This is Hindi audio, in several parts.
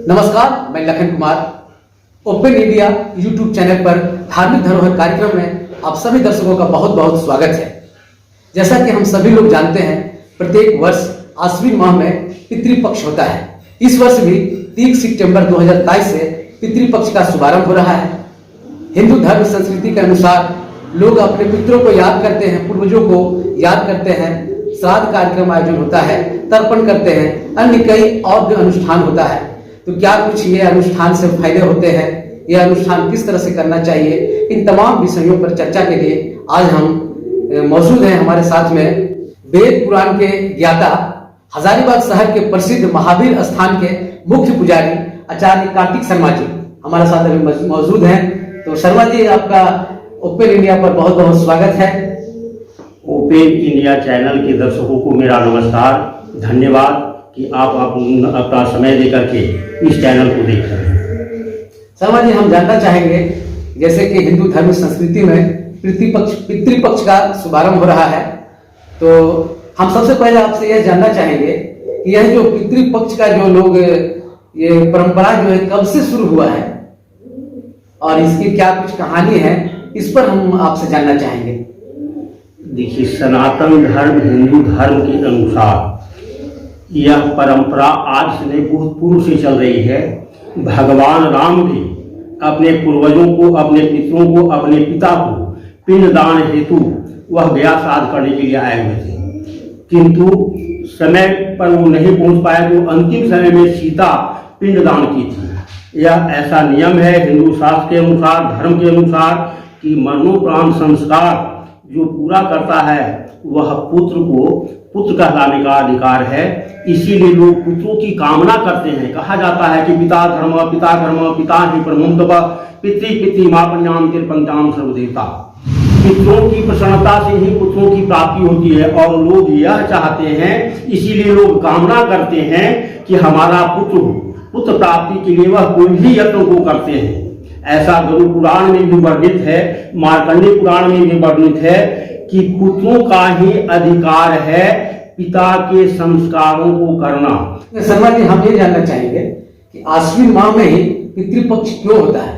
नमस्कार, मैं Lakhan Kumar. Open India YouTube channel पर धार्मिक धरोहर कार्यक्रम में आप सभी दर्शकों का बहुत बहुत स्वागत है। जैसा कि हम सभी लोग जानते हैं, प्रत्येक वर्ष आश्विन माह में पितृपक्ष होता है। इस वर्ष भी 30 सितंबर 2022 से पितृपक्ष का शुभारंभ हो रहा है। हिंदू धर्म संस्कृति के अनुसार लोग अपने पितरों को याद करते हैं, पूर्वजों को याद करते हैं, श्राद्ध कार्यक्रम आयोजन होता है, तर्पण करते हैं, अन्य कई और भी अनुष्ठान होता है। तो क्या कुछ ये अनुष्ठान से फायदे होते हैं, ये अनुष्ठान किस तरह से करना चाहिए, इन तमाम विषयों पर चर्चा के लिए आज हम मौजूद हैं। हमारे साथ में वेद पुराण के ज्ञाता, हजारीबाग शहर के प्रसिद्ध महावीर स्थान के मुख्य पुजारी आचार्य कार्तिक शर्मा जी हमारे साथ अभी मौजूद हैं। तो शर्मा जी, आपका ओपन इंडिया पर बहुत बहुत स्वागत है। ओपन इंडिया चैनल के दर्शकों को मेरा नमस्कार, धन्यवाद कि आप अपना समय देकर के इस चैनल को देख रहे हैं। शर्मा जी, हम जानना चाहेंगे, जैसे कि हिंदू धर्म संस्कृति में पितृपक्ष का शुभारंभ हो रहा है, तो हम सबसे पहले आपसे यह जानना चाहेंगे कि यह जो पितृपक्ष का जो लोग ये परंपरा जो है कब से शुरू हुआ है और इसकी क्या कुछ कहानी है, इस पर हम आपसे जानना चाहेंगे। देखिए, सनातन धर्म हिंदू धर्म के अनुसार यह परंपरा आज से नहीं, बहुत पूर्व से चल रही है। भगवान राम भी अपने पूर्वजों को, अपने पितरों को, अपने पिता को पिंडदान हेतु वह गया श्राद्ध करने के लिए आए हुए थे, किंतु समय पर वो नहीं पहुंच पाए, तो अंतिम समय में सीता पिंडदान की थी। यह ऐसा नियम है हिंदू शास्त्र के अनुसार, धर्म के अनुसार, कि मरणोपरांत संस्कार जो पूरा करता है वह पुत्र को पुत्र कहलाने का अधिकार है। इसीलिए लोग पुत्रों की कामना करते हैं। कहा जाता है कि पिता धर्म पिता ही परमोत्तम पितृ मापन्याम कृपंताम सर्वदेवता। पितरों की प्रसन्नता से ही पुत्रों की प्राप्ति होती है और लोग यह चाहते हैं, इसीलिए लोग कामना करते हैं कि हमारा पुत्र प्राप्ति के लिए वह कोई भी यत्न को करते हैं। ऐसा गरुड़ पुराण में भी वर्णित है, मार्कंडेय पुराण में भी वर्णित है कि पुत्रों का ही अधिकार है पिता के संस्कारों को करना। शर्मा जी, हम ये जानना चाहेंगे कि आश्विन माह में ही पितृपक्ष क्यों होता है?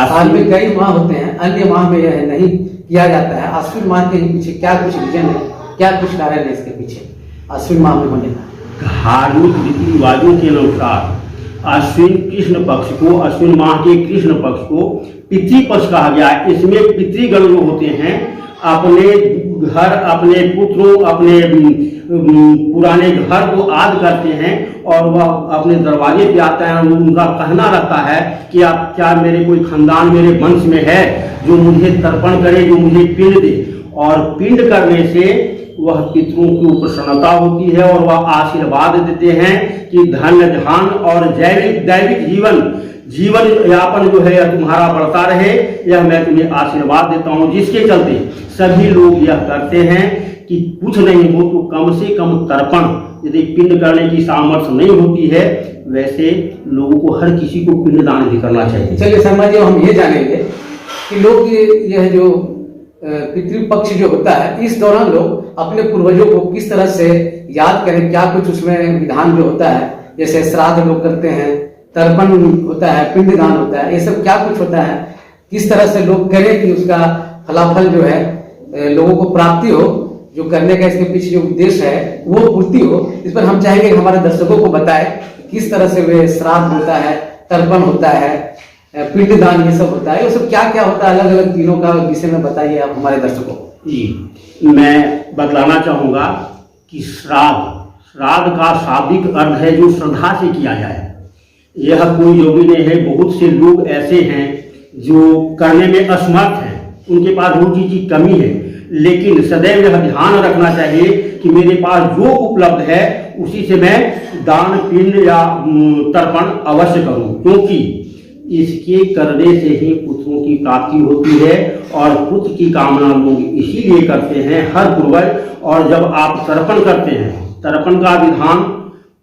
साल में कई माह होते हैं, अन्य माह में यह नहीं किया जाता है। आश्विन माह के पीछे क्या कुछ रीजन है, क्या कुछ कारण है इसके पीछे आश्विन माह में होने का? धार्मिक रीति रिवाजों के अनुसार अश्विन माह के कृष्ण पक्ष को पितृपक्ष कहा गया है। इसमें पितृगण जो होते हैं अपने घर, अपने पुत्रों, अपने पुराने घर को आद करते हैं और वह अपने दरवाजे पे आता है। उनका कहना रहता है कि आप क्या मेरे कोई खानदान मेरे वंश में है जो मुझे तर्पण करे, जो मुझे पिंड दे। और पिंड करने से वह पितरों की प्रसन्नता होती है और वह आशीर्वाद देते हैं कि धन धान और दैविक जीवन यापन जो है तुम्हारा बढ़ता रहे, यह मैं तुम्हें आशीर्वाद देता हूँ। जिसके चलते सभी लोग यह करते हैं कि कुछ नहीं हो तो कम से कम तर्पण, यदि पिंड करने की सामर्थ्य नहीं होती है, वैसे लोगों को हर किसी को पिंडदान भी करना चाहिए। चलिए शर्मा जी, हम ये जानेंगे कि लोग यह जो पितृपक्ष जो होता है, इस दौरान लोग अपने पूर्वजों को किस तरह से याद करें, क्या कुछ उसमें विधान जो होता है, जैसे श्राद्ध लोग करते हैं, तर्पण होता है, पिंडदान होता है, ये सब क्या कुछ होता है, किस तरह से लोग करें कि उसका फलाफल जो है लोगों को प्राप्ति हो, जो करने का इसके पीछे जो उद्देश्य है वो पूर्ति हो। इस पर हम चाहेंगे कि हमारे दर्शकों को बताएं किस तरह से वे श्राद्ध होता है, तर्पण होता है, पिंडदान ये सब होता है, ये सब क्या क्या होता है, अलग अलग तीनों का विषय में बताइए आप हमारे दर्शकों को। जी, मैं बतलाना चाहूँगा कि श्राद्ध का शाब्दिक अर्थ है जो श्रद्धा से किया जाए। यह कोई योगी नहीं है। बहुत से लोग ऐसे हैं जो करने में असमर्थ हैं, उनके पास रोटी की कमी है, लेकिन सदैव यह ध्यान रखना चाहिए कि मेरे पास जो उपलब्ध है उसी से मैं दान, पिंड या तर्पण अवश्य करूं, क्योंकि इसके करने से ही पुत्रों की प्राप्ति होती है और पुत्र की कामना लोग इसीलिए करते हैं हर पूर्वज। और जब आप तर्पण करते हैं, तर्पण का विधान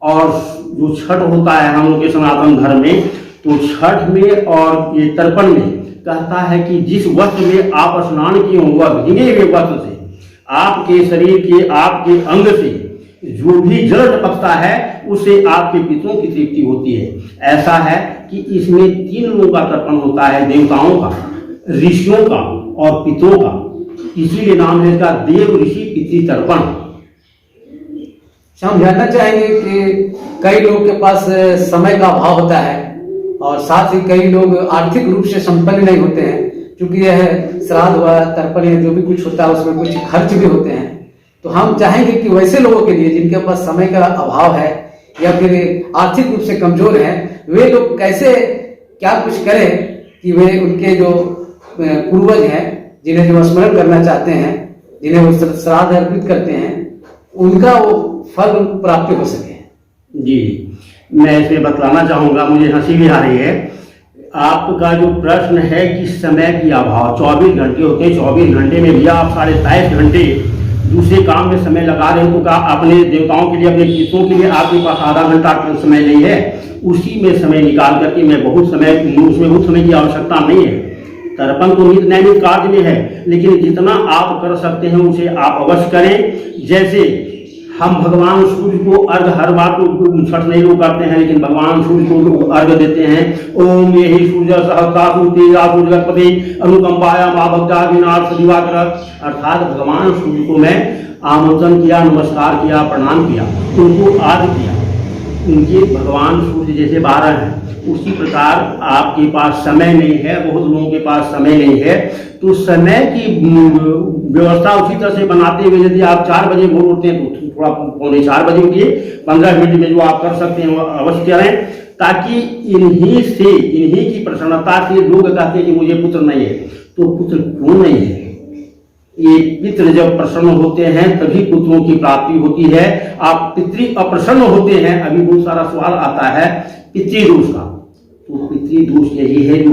और जो छठ होता है हम लोग के सनातन धर्म में, तो छठ में और ये तर्पण में कहता है कि जिस वस्त्र में आप स्नान किए हों वह भीगे हुए वस्त्र से, आपके शरीर के, आपके अंग से जो भी जल टपकता है उससे आपके पितरों की तृप्ति होती है। ऐसा है कि इसमें 3 लोगों का तर्पण होता है, देवताओं का, ऋषियों का और पितरों का। इसीलिए नाम है इसका देव ऋषि पितृ तर्पण। हम जानना चाहेंगे कि कई लोगों के पास समय का अभाव होता है और साथ ही कई लोग आर्थिक रूप से संपन्न नहीं होते हैं, क्योंकि यह श्राद्ध हुआ, तर्पण या जो भी कुछ होता है उसमें कुछ खर्च भी होते हैं। तो हम चाहेंगे कि वैसे लोगों के लिए जिनके पास समय का अभाव है या फिर आर्थिक रूप से कमजोर हैं, वे लोग कैसे क्या कुछ करें कि वे उनके जो पूर्वज हैं जिन्हें जो स्मरण करना चाहते हैं, जिन्हें वो श्राद्ध अर्पित करते हैं, उनका वो फल प्राप्त हो सके। जी, मैं इसमें बतलाना चाहूँगा, मुझे हंसी भी आ रही है। आपका जो प्रश्न है कि समय की अभाव, 24 घंटे होते हैं, 24 घंटे में भी आप 23.5 घंटे दूसरे काम में समय लगा रहे हो, तो क्या अपने देवताओं के लिए, अपने पितरों के लिए आपके पास आधा घंटा समय नहीं है? उसी में समय निकाल करके मैं उसमें बहुत समय की आवश्यकता नहीं है। तर्पण तो नित्य नैमित कार्य में है, लेकिन जितना आप कर सकते हैं उसे आप अवश्य करें। जैसे हम भगवान सूर्य को अर्घ, हर बार तो छठ नहीं लोग करते हैं, लेकिन भगवान सूर्य को अर्घ देते हैं। ओम यही सूर्य सहस्रासु तेजा सूर्यपति अनुकंपाया मां भक्ता विनाश दिवाकर। अर्थात भगवान सूर्य को मैं आमंत्रण किया, नमस्कार किया, प्रणाम किया, उनको आदि किया। उनके भगवान सूर्य जैसे 12 हैं, उसी प्रकार आपके पास समय नहीं है, बहुत लोगों के पास समय नहीं है, तो समय की व्यवस्था उसी तरह से बनाते हुए यदि आप 4 बजे भोर उठते हैं तो थोड़ा 3:45 बजे उठिए, 15 मिनट में जो आप कर सकते हैं वो अवश्य करें, ताकि इन्हीं की प्रसन्नता से लोग कहते हैं कि मुझे पुत्र नहीं है। तो पुत्र क्यों नहीं है? ये पितृ जब प्रसन्न होते हैं तभी पुत्रों की प्राप्ति होती है। आप पितृ अप्रसन्न होते हैं, अभी बहुत सारा सवाल आता है पितृदोष का। तो पितृदोष यही है जो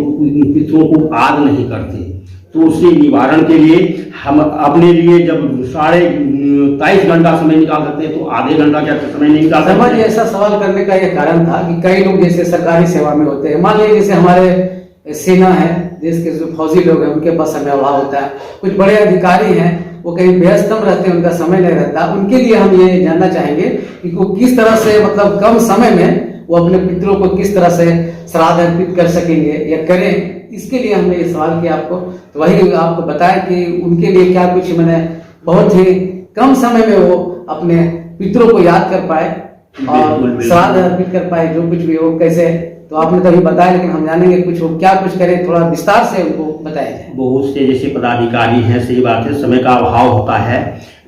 पितरों को आदर नहीं करते। तो उसके निवारण के लिए हम अपने लिए जब 23.5 घंटा समय निकाल सकते हैं, तो आधे घंटा क्या समय नहीं निकाल सकते? समझ, ऐसा सवाल करने का यह कारण था कि कई लोग जैसे सरकारी सेवा में होते हैं, मान लीजिए जैसे हमारे सेना है, देश के जो फौजी लोग हैं उनके पास समय अभाव होता है, कुछ बड़े अधिकारी हैं वो कहीं व्यस्तम रहते हैं, उनका समय नहीं रहता। उनके लिए हम ये जानना चाहेंगे कि वो किस तरह से, मतलब कम समय में वो अपने पितरों को किस तरह से श्राद्ध अर्पित कर सकेंगे या करें। इसके लिए हमने ये सवाल किया आपको, तो वही आपको बताया कि उनके लिए क्या कुछ मैंने बहुत ही कम समय में वो अपने पितरों को याद कर पाए और श्राद्ध अर्पित कर पाए, जो कुछ भी हो कैसे। तो आपने तो अभी बताया, लेकिन हम जानेंगे कुछ वो क्या कुछ करें, थोड़ा विस्तार से उनको बताया जाए। बहुत से जैसे पदाधिकारी हैं, सही बात है, समय का अभाव होता है,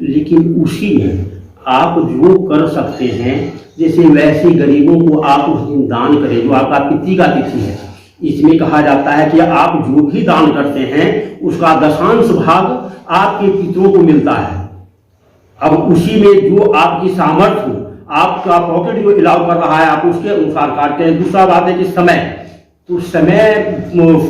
लेकिन उसी में आप जो कर सकते हैं, जैसे वैसे गरीबों को आप उस दिन दान करें, जो आपका पितृ का तिथि है। इसमें कहा जाता है कि आप जो भी दान करते हैं उसका 10वांश भाग आपके पितरों को मिलता है। अब उसी में जो आपकी सामर्थ्य हो, आपका पॉकेट जो अलाउ कर रहा है, आप उसके अनुसार काटते हैं। दूसरा बात है कि समय, तो समय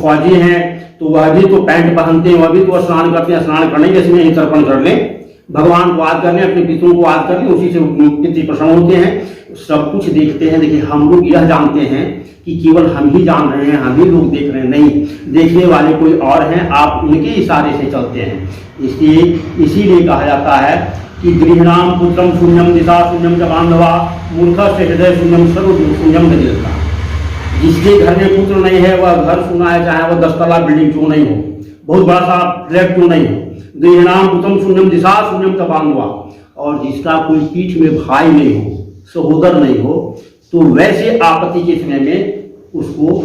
फौजी हैं तो वह भी तो पैंट पहनते हैं, वह भी तो स्नान करते हैं, स्नान करने के इसमें ही तर्पण कर लें, भगवान को याद कर लें, अपने पितरों को याद कर लें, उसी से पितृ प्रसन्न होते हैं। सब कुछ देखते हैं। देखिए, हम लोग यह जानते हैं कि केवल हम ही जान रहे हैं, हम ही लोग देख रहे हैं, नहीं, देखने वाले कोई और हैं, आप उनके इशारे से चलते हैं। इसीलिए कहा जाता है कि गृहणाम पुत्रम शून्यम दिशा शून्यम च बांधवा मूर्ख से हृदय शून्यम सर्व शून्यम दलिता। जिसके घर में पुत्र नहीं है वह घर सुना है, चाहे वह 10 तला बिल्डिंग क्यों नहीं हो, बहुत बड़ा सा फ्लैट क्यों नहीं हो। गृहणाम पुत्रम शून्यम दिशा शून्यम च बांधवा, और जिसका कोई पीठ में भाई नहीं हो, सहोदर नहीं हो, तो वैसे आपत्ति के समय में उसको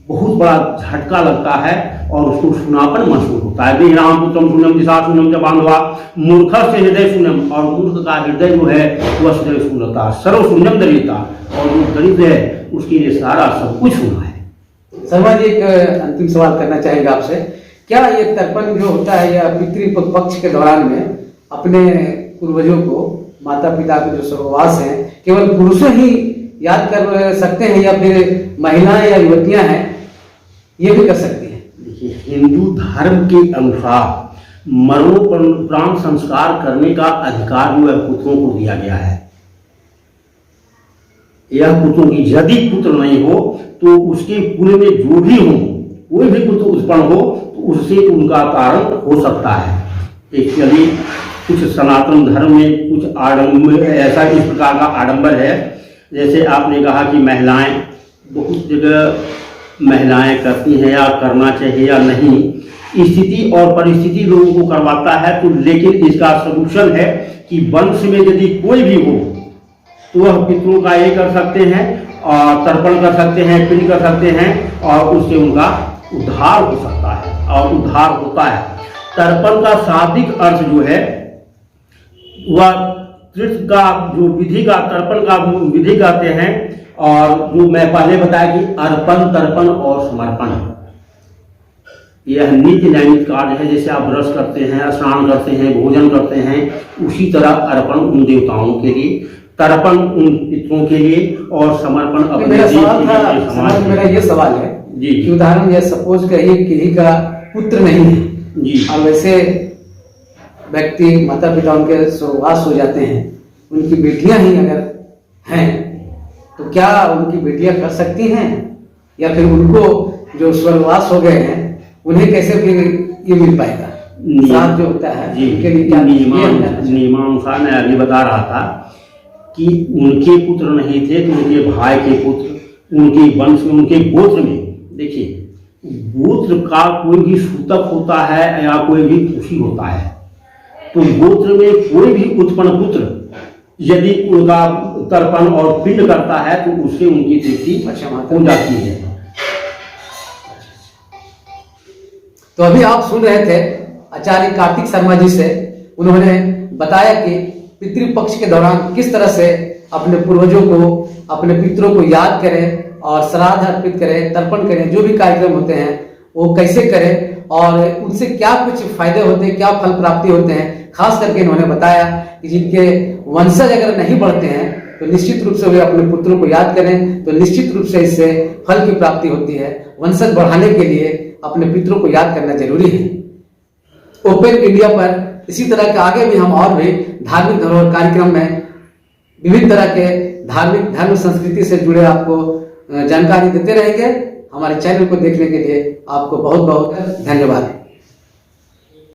बहुत बड़ा झटका लगता है और उसको सुनापन महसूस होता है। गृहणाम पुत्रम शून्यम दिशा शून्यम च बांधवा मूर्ख से हृदय शून्यम, और मूर्ख का हृदय जो है वह सदैव शून्यता, सर्व शून्यम दरिद्रता, और जो दरिद्र है उसके लिए सारा सब कुछ होना है। शर्मा जी, एक अंतिम सवाल करना चाहेंगे आपसे। क्या ये तर्पण जो होता है या पितृ पक्ष के दौरान में अपने पूर्वजों को, माता पिता के जो स्वर्गवास हैं, केवल पुरुषों ही याद कर सकते हैं या फिर महिलाएं या युवतियां हैं ये भी कर सकती हैं? देखिए, हिंदू धर्म के अनुसार मरणोपरांत संस्कार करने का अधिकार जो है पुत्रों को दिया गया है। यह पुत्रों की, यदि पुत्र नहीं हो तो उसके कुल में जो भी हो, कोई भी पुत्र उत्पन्न हो तो उससे उनका कारण हो सकता है। एक्चुअली कुछ सनातन धर्म में कुछ आडंबर, ऐसा इस प्रकार का आडंबर है। जैसे आपने कहा कि महिलाएं, बहुत जगह महिलाएं करती हैं या करना चाहिए या नहीं, स्थिति और परिस्थिति लोगों को करवाता है। तो लेकिन इसका सलूशन है कि वंश में यदि कोई भी हो तो वह पितरों का ये कर सकते हैं और तर्पण कर सकते हैं, पिंड कर सकते हैं और उससे उनका उद्धार हो सकता है और उद्धार होता है। तर्पण का शाब्दिक अर्थ जो है वह तीर्थ का जो विधि का, तर्पण का विधि कहते हैं। और जो मैं पहले बताया कि अर्पण, तर्पण और समर्पण, यह नित्य नैमित कार्य है। जैसे आप ब्रश करते हैं, स्नान करते हैं, भोजन करते हैं, उसी तरह अर्पण उन देवताओं के लिए, तर्पण उन पितरों के लिए और समर्पण अपने मेरा देश के सवाल लिए, था, समाज मेरा ये सवाल है जी कि उदाहरण ये सपोज करिए किसी का पुत्र नहीं है जी और वैसे व्यक्ति माता पिता उनके स्वर्गवास हो जाते हैं, उनकी बेटियां ही अगर हैं तो क्या उनकी बेटियां कर सकती हैं, या फिर उनको जो स्वर्गवास हो गए हैं उन्हें कैसे फिर ये मिल पाएगा श्राद्ध जो होता है जी। उनके लिए क्या नियमानुसार मैं अभी बता रहा था कि उनके पुत्र नहीं थे तो उनके भाई के पुत्र, उनके वंश में, उनके गोत्र में, देखिए गोत्र का कोई भी सूतक होता है या कोई भी खुशी होता है, तो गोत्र में कोई भी उत्पन्न पुत्र यदि उनका तर्पण और पिंड करता है तो उससे उनकी तृप्ति हो जाती है। तो अभी आप सुन रहे थे आचार्य कार्तिक शर्मा जी से, उन्होंने बताया कि पितृपक्ष के दौरान किस तरह से अपने पूर्वजों को, अपने पितरों को याद करें और श्राद्ध अर्पित करें, तर्पण करें, जो भी कार्यक्रम होते हैं वो कैसे करें और उनसे क्या कुछ फायदे होते हैं, क्या फल प्राप्ति होते हैं। खास करके इन्होंने बताया कि जिनके वंशज अगर नहीं बढ़ते हैं तो निश्चित रूप से वे अपने पुत्रों को याद करें, तो निश्चित रूप से इससे फल की प्राप्ति होती है। वंशज बढ़ाने के लिए अपने पितरों को याद करना जरूरी है। ओपन इंडिया पर इसी तरह के आगे भी हम और भी धार्मिक धरोहर कार्यक्रम में विभिन्न तरह के धार्मिक धर्म संस्कृति से जुड़े आपको जानकारी देते रहेंगे। हमारे चैनल को देखने के लिए आपको बहुत बहुत धन्यवाद।